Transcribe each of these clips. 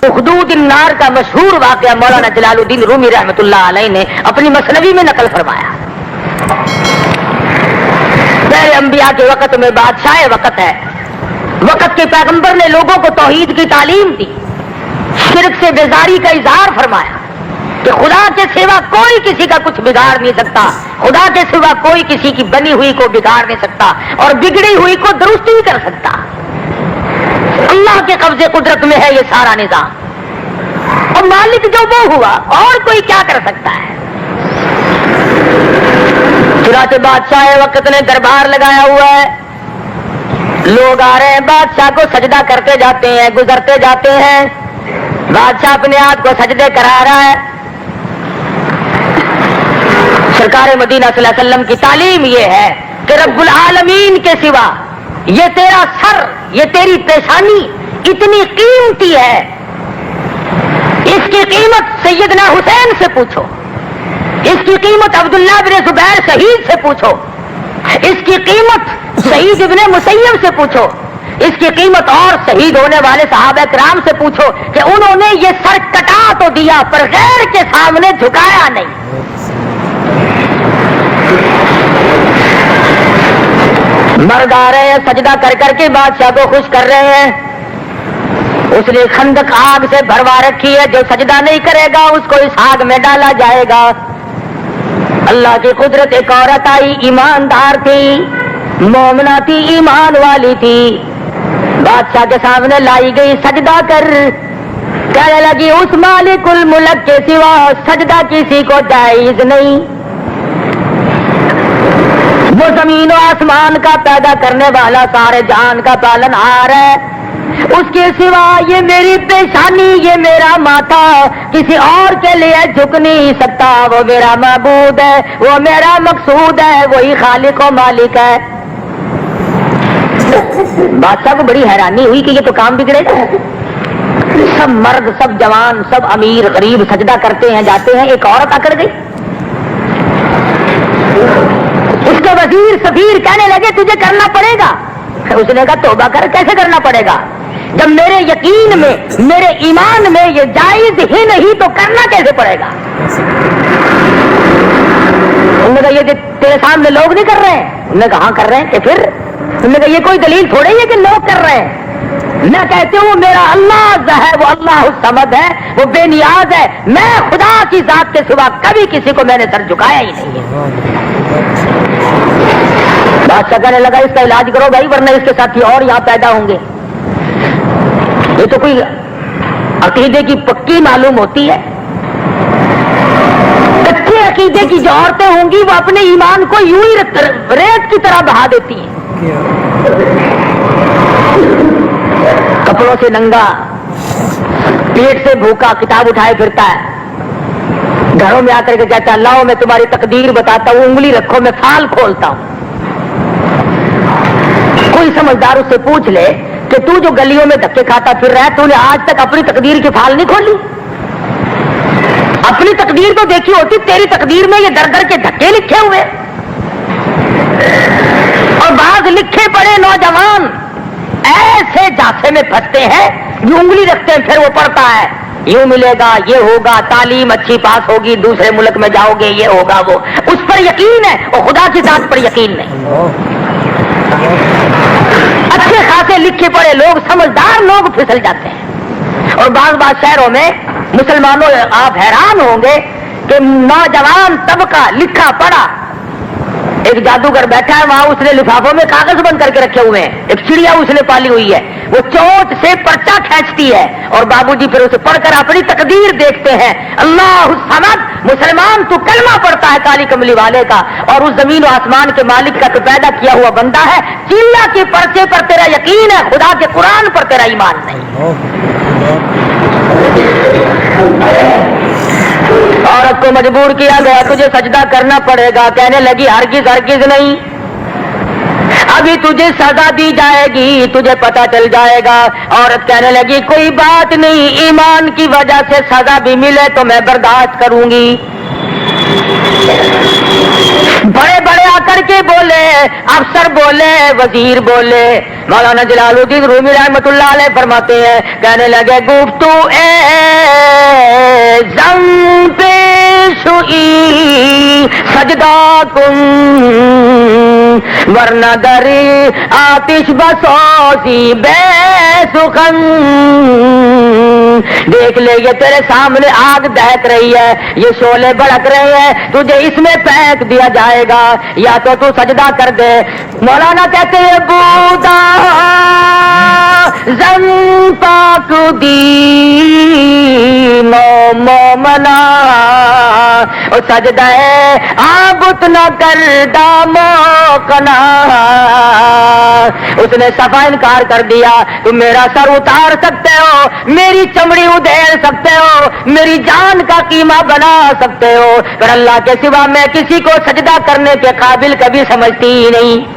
حدود النار کا مشہور واقعہ مولانا جلال الدین رومی رحمۃ اللہ علیہ نے اپنی مثنوی میں نقل فرمایا. پہلے انبیاء کے وقت میں بادشاہ وقت ہے. وقت کے پیغمبر نے لوگوں کو توحید کی تعلیم دی, شرک سے بیزاری کا اظہار فرمایا کہ خدا کے سوا کوئی کسی کا کچھ بگاڑ نہیں سکتا, خدا کے سوا کوئی کسی کی بنی ہوئی کو بگاڑ نہیں سکتا اور بگڑی ہوئی کو درست نہیں کر سکتا. اللہ کے قبضے قدرت میں ہے یہ سارا نظام, اور مالک جو وہ ہوا اور کوئی کیا کر سکتا ہے. چنانچہ بادشاہ وقت نے دربار لگایا ہوا ہے, لوگ آ رہے ہیں, بادشاہ کو سجدہ کرتے جاتے ہیں, گزرتے جاتے ہیں. بادشاہ اپنے آپ کو سجدے کرا رہا ہے. سرکار مدینہ صلی اللہ علیہ وسلم کی تعلیم یہ ہے کہ رب العالمین کے سوا یہ تیرا سر, یہ تیری پیشانی اتنی قیمتی ہے, اس کی قیمت سیدنا حسین سے پوچھو, اس کی قیمت عبداللہ بن زبیر شہید سے پوچھو, اس کی قیمت شہید ابن مسیب سے پوچھو, اس کی قیمت اور شہید ہونے والے صحابہ کرام سے پوچھو کہ انہوں نے یہ سر کٹا تو دیا پر غیر کے سامنے جھکایا نہیں. مرد آ رہے ہیں, سجدہ کر کر کے بادشاہ کو خوش کر رہے ہیں. اس نے خندق آگ سے بھروا رکھی ہے, جو سجدہ نہیں کرے گا اس کو اس آگ میں ڈالا جائے گا. اللہ کی قدرت, ایک عورت آئی, ایماندار تھی, مومنہ تھی, ایمان والی تھی, بادشاہ کے سامنے لائی گئی, سجدہ کر, کہنے لگی اس مالک الملک کے سوا سجدہ کسی کو جائز نہیں. وہ زمین و آسمان کا پیدا کرنے والا, سارے جہان کا پالن ہار ہے, اس کے سوا یہ میری پیشانی, یہ میرا ماتھا کسی اور کے لیے جھک نہیں سکتا. وہ میرا معبود ہے, وہ میرا مقصود ہے, وہی خالق و مالک ہے. بادشاہ کو بڑی حیرانی ہوئی کہ یہ تو کام بگڑے گا. سب مرد, سب جوان, سب امیر غریب سجدہ کرتے ہیں, جاتے ہیں, ایک عورت اکڑ گئی. اس کے وزیر سفیر کہنے لگے تجھے کرنا پڑے گا. اس نے کہا توبہ کر, کیسے کرنا پڑے گا جب میرے یقین میں, میرے ایمان میں یہ جائز ہی نہیں تو کرنا کیسے پڑے گا. انہوں نے کہا یہ تیرے سامنے لوگ نہیں کر رہے ہیں. انہوں نے کہا ہاں کر رہے ہیں. کہ پھر انہوں نے کہا یہ کوئی دلیل تھوڑی ہے کہ لوگ کر رہے ہیں. میں کہتی ہوں میرا اللہ ہے, وہ اللہ الصمد ہے, وہ بے نیاز ہے, میں خدا کی ذات کے سوا کبھی کسی کو میں نے سر جھکایا ہی نہیں ہے. بادشاہ کہنے لگا اس کا علاج کرو بھائی, ورنہ اس کے ساتھی اور یہاں پیدا ہوں گے. یہ تو کوئی عقیدے کی پکی معلوم ہوتی ہے. کچے عقیدے کی جو عورتیں ہوں گی وہ اپنے ایمان کو یوں ہی ریت کی طرح بہا دیتی ہیں. کپڑوں سے ننگا, پیٹ سے بھوکا, کتاب اٹھائے پھرتا ہے, گھروں میں آ کر کے کہتا ہے لاؤ میں تمہاری تقدیر بتاتا ہوں, انگلی رکھو میں فال کھولتا ہوں. کوئی سمجھدار اس سے پوچھ لے کہ تو جو گلیوں میں دھکے کھاتا پھر رہا ہے, تو نے آج تک اپنی تقدیر کی فال نہیں کھولی. اپنی تقدیر تو دیکھی ہوتی, تیری تقدیر میں یہ در در کے دھکے لکھے ہوئے, اور بعض لکھے پڑے نوجوان ایسے جاسے میں پھنستے ہیں, جو انگلی رکھتے ہیں پھر وہ پڑتا ہے یوں ملے گا, یہ ہوگا, تعلیم اچھی پاس ہوگی, دوسرے ملک میں جاؤ گے, یہ ہوگا, وہ اس پر یقین ہے اور خدا کی ذات پر یقین نہیں. اچھے خاصے لکھے پڑے لوگ, سمجھدار لوگ پھسل جاتے ہیں. اور بعض شہروں میں مسلمانوں آپ حیران ہوں گے کہ نوجوان طبقہ لکھا پڑھا, ایک جادوگر بیٹھا ہے وہاں, اس نے لفافوں میں کاغذ بند کر کے رکھے ہوئے ہیں, ایک چڑیا اس نے پالی ہوئی ہے, وہ چوٹ سے پرچہ کھینچتی ہے اور بابو جی پھر اسے پڑھ کر اپنی تقدیر دیکھتے ہیں. اللہ الصمد, مسلمان تو کلمہ پڑھتا ہے کالی کملی والے کا, اور اس زمین و آسمان کے مالک کا تو پیدا کیا ہوا بندہ ہے. چڑیا کے پرچے پر تیرا یقین ہے, خدا کے قرآن پر تیرا ایمان نہیں. عورت کو مجبور کیا گیا تجھے سجدہ کرنا پڑے گا, کہنے لگی ہرگز ہرگز نہیں, ابھی تجھے سزا دی جائے گی, تجھے پتہ چل جائے گا. عورت کہنے لگی کوئی بات نہیں, ایمان کی وجہ سے سزا بھی ملے تو میں برداشت کروں گی. بڑے بڑے کر کے بولے, افسر بولے, وزیر بولے. مولانا جلال الدین رومی رحمۃ اللہ علیہ فرماتے ہیں, کہنے لگے گفتو اے زم پیش ہوئی سجدہ کن ورنہ دری آتش بسوزی بے سخن. دیکھ لے یہ تیرے سامنے آگ دہک رہی ہے, یہ شعلے بھڑک رہے ہیں, تجھے اس میں پھینک دیا جائے گا, یا تو سجدہ کر دے. مولانا کہتے ہیں بودا زن پاک دی مومنا سجدہ آبت نہ کر دامو کنا. اس نے صفا انکار کر دیا, تم میرا سر اتار سکتے ہو, میری چمڑی ادھیڑ سکتے ہو, میری جان کا قیمہ بنا سکتے ہو, پر اللہ کے سوا میں کسی کو سجدہ کرنے کے قابل کبھی سمجھتی ہی نہیں.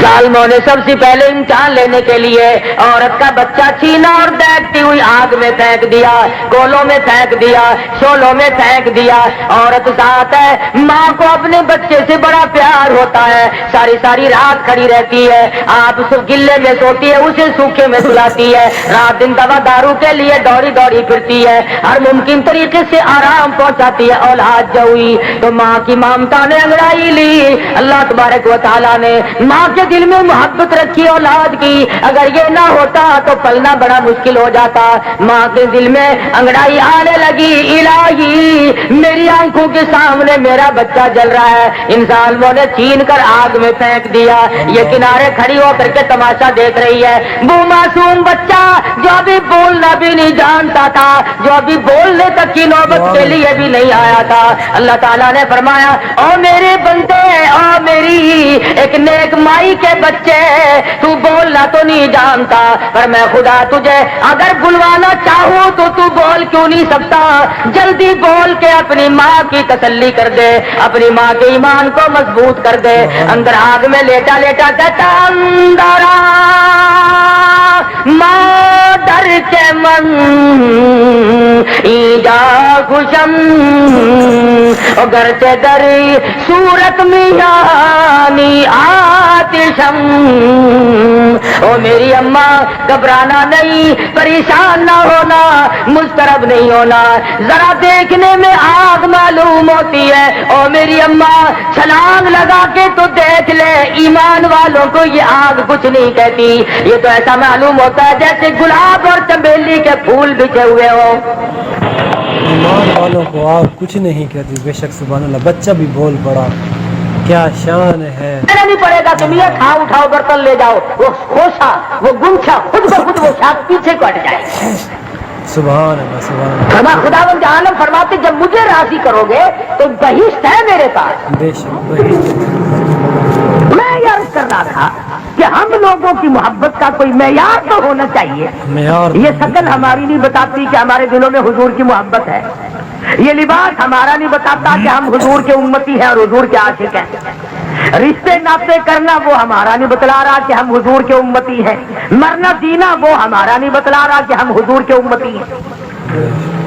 ظالموں نے سب سے پہلے امتحان لینے کے لیے عورت کا بچہ چھینا اور دیکھتی ہوئی آگ میں پھینک دیا, کولوں میں پھینک دیا, شولوں میں پھینک دیا. عورت ذات ہے, ماں کو اپنے بچے سے بڑا پیار ہوتا ہے, ساری ساری رات کھڑی رہتی ہے, آپ اس گلے میں سوتی ہے, اسے سوکھے میں سلاتی ہے, رات دن دوا دارو کے لیے دوڑی دوڑی پھرتی ہے, ہر ممکن طریقے سے آرام پہنچاتی ہے. اولاد جو ہوئی تو ماں کی ممتا نے انگڑائی لی. اللہ تبارک و تعالیٰ نے ماں کے دل میں محبت رکھی اولاد کی, اگر یہ نہ ہوتا تو پلنا بڑا مشکل ہو جاتا. ماں کے دل میں انگڑائی آنے لگی, الہی میری آنکھوں کے سامنے میرا بچہ جل رہا ہے, ان ظالموں نے چھین کر آگ میں پھینک دیا. یہ کنارے کھڑی ہو کر کے تماشا دیکھ رہی ہے. وہ معصوم بچہ جو ابھی بولنا بھی نہیں جانتا تھا, جو ابھی بولنے تک کی نوبت کے لیے بھی نہیں آیا تھا, اللہ تعالیٰ نے فرمایا, او میرے بندے, او میری ایک نیک مائی کے بچے, تو بولنا تو نہیں جانتا, پر میں خدا تجھے اگر بلوانا چاہوں تو تو بول کیوں نہیں سکتا. جلدی بول کے اپنی ماں کی تسلی کر دے, اپنی ماں کے ایمان کو مضبوط کر دے. اندر آگ میں لیٹا لیٹا کہتا, اندرا ماں ڈر کے من ایجا خوشم گھر سے دری صورت میانی آتشم. او میری اماں گھبرانا نہیں, پریشان نہ ہونا, مضطرب نہیں ہونا, ذرا دیکھنے میں آگ معلوم ہوتی ہے. او میری اماں چھلانگ لگا کے تو دیکھ لے, ایمان والوں کو یہ آگ کچھ نہیں کہتی. یہ تو ایسا معلوم ہوتا ہے جیسے گلاب اور چمیلی کے پھول بچھے ہوئے ہوں. ایمان والوں کو آگ کچھ نہیں کہتی. بے شک سبحان اللہ, بچہ بھی بول پڑا, کیا شان ہے. نہیں پڑے گا کہ میاں کھاؤ اٹھاؤ برتن لے جاؤ, وہ خوشا وہ گنچا خود بخود وہ شاخ پیچھے کو ہٹ جائے. سبحان اللہ, سبحان اللہ. خداوند عالم فرماتے جب مجھے راضی کرو گے تو بہشت ہے میرے پاس. بے شک بہشت. میں یہ عرض کر رہا تھا کہ ہم لوگوں کی محبت کا کوئی معیار تو ہونا چاہیے. یہ شکل ہماری نہیں بتاتی کہ ہمارے دلوں میں حضور کی محبت ہے, یہ لباس ہمارا نہیں بتاتا کہ ہم حضور کے امتی ہیں اور حضور کے عاشق ہیں, رشتے ناطے کرنا وہ ہمارا نہیں بتلا رہا کہ ہم حضور کے امتی ہیں, مرنا جینا وہ ہمارا نہیں بتلا رہا کہ ہم حضور کے امتی ہیں.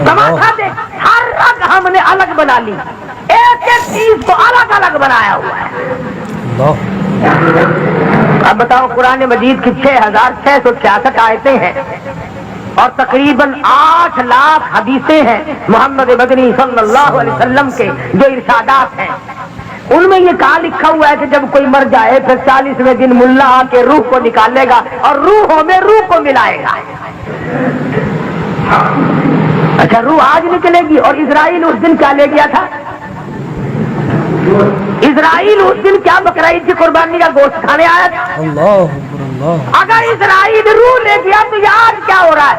تماشا دیکھ, ہر رگ ہم نے الگ بنا لی, ایک ایک چیز کو الگ الگ بنایا ہوا ہے. اب بتاؤ, قرآن مجید کی 6666 آیتیں ہیں اور تقریباً 8 لاکھ حدیثیں ہیں محمد مدنی صلی اللہ علیہ وسلم کے جو ارشادات ہیں. ان میں یہ کہا لکھا ہوا ہے کہ جب کوئی مر جائے پھر 40ویں دن ملا آ کے روح کو نکالے گا اور روحوں میں روح کو ملائے گا. اچھا, روح آج نکلے گی. اور اسرائیل اس دن کیا لے گیا تھا؟ اسرائیل اس دن کیا بقرعید کی قربانی کا گوشت کھانے آیا تھا؟ اللہ اللہ. اگر اسرائیل روح لے گیا تو یہ آج کیا ہو رہا ہے؟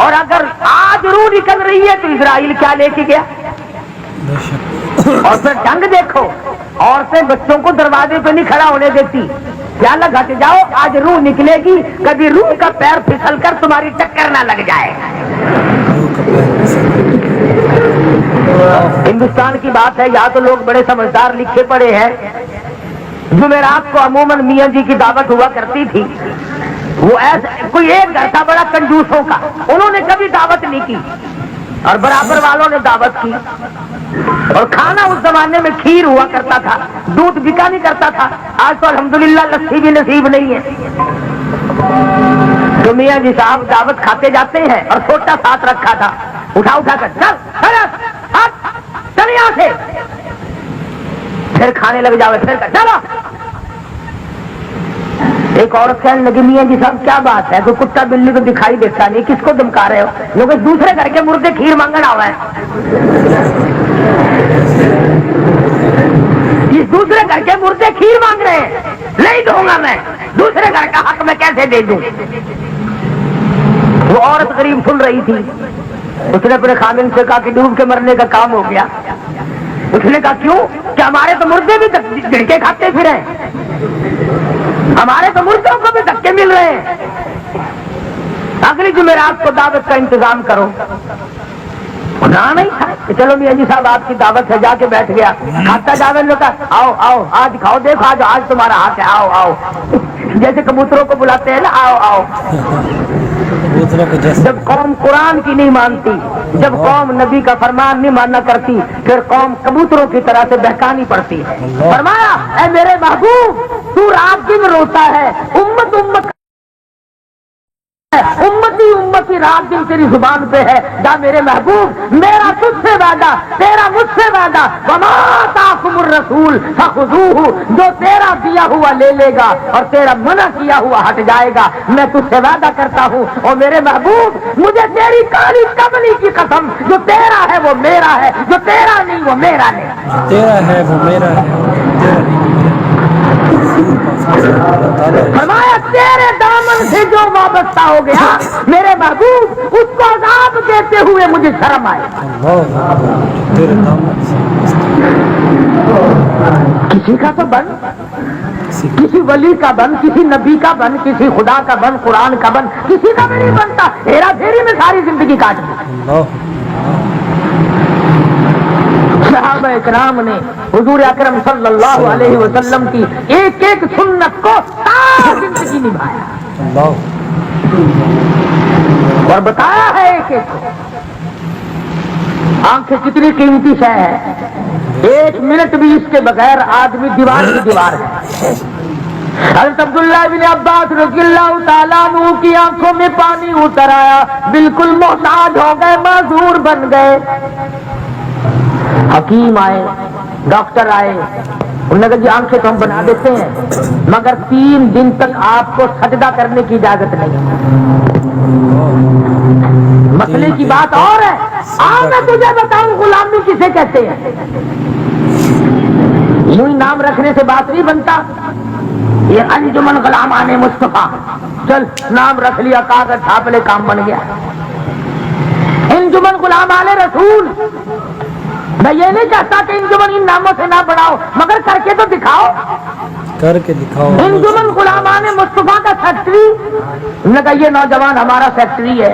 اور اگر آج روح نکل رہی ہے تو اسرائیل کیا لے کے گیا؟ اور پھر جنگ دیکھو, عورتیں بچوں کو دروازے پہ نہیں کھڑا ہونے دیتی, کیا لگا کہ جاؤ آج روح نکلے گی, کبھی روح کا پیر پھسل کر تمہاری ٹکر نہ لگ جائے. ہندوستان کی بات ہے, یہاں تو لوگ بڑے سمجھدار لکھے پڑے ہیں. جمعرات کو عموماً میاں جی کی دعوت ہوا کرتی تھی. وہ ایسا کوئی ایک گھر تھا بڑا کنجوسوں کا, انہوں نے کبھی دعوت نہیں کی اور برابر والوں نے دعوت کی. اور کھانا اس زمانے میں کھیر ہوا کرتا تھا, دودھ بکا نہیں کرتا تھا. آج تو الحمدللہ لسی بھی نصیب نہیں ہے. تو میاں جی صاحب دعوت کھاتے جاتے ہیں اور چھوٹا ساتھ رکھا تھا, اٹھا کر چل یہاں سے, پھر کھانے لگ جاؤ, پھر چلو. ایک عورت کہنے لگی میاں جی صاحب کیا بات ہے, کوئی کتا بلی کو دکھائی دیتا نہیں, کس کو دمکا رہے ہو؟ لوگ دوسرے گھر کے مردے کھیر مانگنا ہوا ہے, اس دوسرے گھر کے مردے کھیر مانگ رہے ہیں, نہیں دوں گا میں, دوسرے گھر کا حق میں کیسے دے دوں؟ وہ عورت غریب سن رہی تھی, اس نے اپنے خامن سے کہا کہ ڈوب کے مرنے کا کام ہو گیا. اس نے کہا کیوں؟ کہ ہمارے تو مردے بھی دھکے کھاتے پھر ہیں, ہمارے تو مردوں کو بھی دھکے مل رہے ہیں. اگلی جمعرات کو دعوت کا انتظام کرو. نہیں تھا کہ چلو میاں جی صاحب آپ کی دعوت ہے, جا کے بیٹھ گیا. کھاتا جاوید نے کہا آؤ آؤ آج کھاؤ, دیکھو آج تمہارا ہاتھ ہے, آؤ آؤ, جیسے کبوتروں کو بلاتے ہیں نا, آؤ آؤ. جب قوم قرآن کی نہیں مانتی, جب قوم نبی کا فرمان نہیں ماننا کرتی, پھر قوم کبوتروں کی طرح سے بہکانی پڑتی ہے. فرمایا اے میرے محبوب, تو رات دن روتا ہے, امت امت امتی امتی رات دن تیری زبان پہ ہے. جا میرے محبوب, میرا تجھ سے وعدہ, تیرا مجھ سے وعدہ, وما آتاکم الرسول فخذوہ, جو تیرا دیا ہوا لے لے گا اور تیرا منع کیا ہوا ہٹ جائے گا. میں تجھ سے وعدہ کرتا ہوں اور میرے محبوب, مجھے تیری کالی کملی کی قسم, جو تیرا ہے وہ میرا ہے, جو تیرا نہیں وہ میرا نہیں, جو تیرا ہے وہ میرا ہے, تیرا نہیں فرمایا تیرے دامن سے جو وابستہ ہو گیا میرے محبوب, اس کو عذاب دیتے ہوئے مجھے شرم آئے. تیرے دامن سے کسی کا تو بن, کسی ولی کا بن, کسی نبی کا بن, کسی خدا کا بن, قرآن کا بن, کسی کا بھی نہیں بنتا. ہیرا پھیری میں ساری زندگی کاٹ دی. صحابہ اکرام نے حضور اکرم صلی اللہ علیہ وسلم کی ایک ایک سنت کو ساری زندگی نبھایا اور بتایا ہے ایک ایک کو. آنکھیں کتنی قیمتی شے ہے, ایک منٹ بھی اس کے بغیر آدمی دیوار کی دیوار ہے. حضرت عبداللہ بن عباس رضی اللہ تعالیٰ عنہ کی آنکھوں میں پانی اتر آیا, بالکل محتاج ہو گئے, معذور بن گئے. حکیم آئے, ڈاکٹر آئے, انہوں نے کہا جی آنکھیں تو ہم بنا دیتے ہیں, مگر 3 دن تک آپ کو سجدہ کرنے کی اجازت نہیں. مسئلے کی بات اور ہے. میں تجھے بتاؤں غلامی کسے کہتے ہیں. یوں ہی نام رکھنے سے بات نہیں بنتا. یہ انجمن غلامان مصطفیٰ, چل نام رکھ لیا, کاغذ چھاپ لے, کام بن گیا. انجمن غلامان رسول, میں یہ نہیں چاہتا کہ انجمن ان ناموں سے نہ بڑھاؤ, مگر کر کے تو دکھاؤ, کر کے دکھاؤ. انجمن غلامان مصطفیٰ کا سیکٹری, نے کہا یہ نوجوان ہمارا سیکٹری ہے.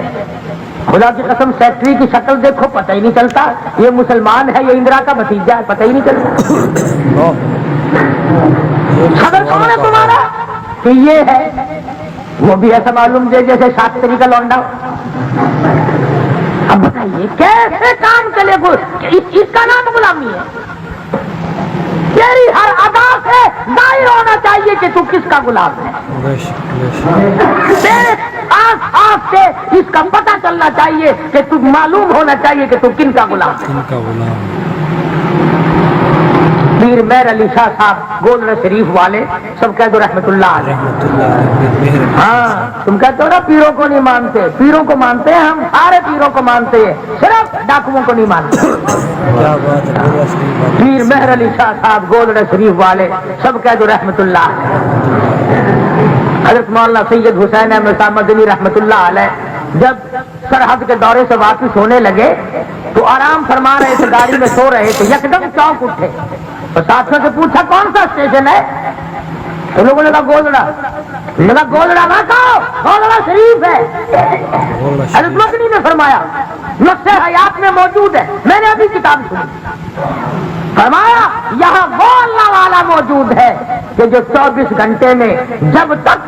خدا کی قسم سیکٹری کی شکل دیکھو پتہ ہی نہیں چلتا یہ مسلمان ہے, یہ اندرا کا بھتیجا ہے, پتہ ہی نہیں چلتا. خبر کون ہے تمہارا کہ یہ ہے, وہ بھی ایسا معلوم دے جیسے شاستری کا لونڈا. اب بتائیے کیسے کام چلے گا؟ اس کا نام غلامی ہے. تیری ہر ادا سے ظاہر ہونا چاہیے کہ تو کس کا غلام ہے. تیرے آس آس سے اس کا پتہ چلنا چاہیے کہ تو معلوم ہونا چاہیے کہ تو کن کا غلام ہے. پیر مہر علی شاہ صاحب گولڈ شریف والے سب کہہ دو رحمت اللہ علیہ. ہاں تم کہتے ہو نا پیروں کو نہیں مانتے, پیروں کو مانتے ہیں ہم, سارے پیروں کو مانتے ہیں, صرف ڈاکوؤں کو نہیں مانتے. پیر مہر علی شاہ صاحب گولڈ شریف والے سب کہہ دو رحمت اللہ علیہ. حضرت مولانا سید حسین احمد صاحب مدنی رحمت اللہ علیہ جب سرحد کے دورے سے واپس ہونے لگے تو آرام فرما رہے تھے, گاڑی میں سو رہے تھے, یکدم چونک اٹھے اور ساتھیوں سے پوچھا کون سا اسٹیشن ہے؟ تو لوگوں نے کہا گولڑا. لگا گولڑا نہ کہو, گولڑا شریف ہے. حضرت مدنی نے فرمایا نقشِ حیات میں موجود ہے, میں نے ابھی کتاب سنی. فرمایا یہاں وہ اللہ والا موجود ہے کہ جو 24 گھنٹے میں جب تک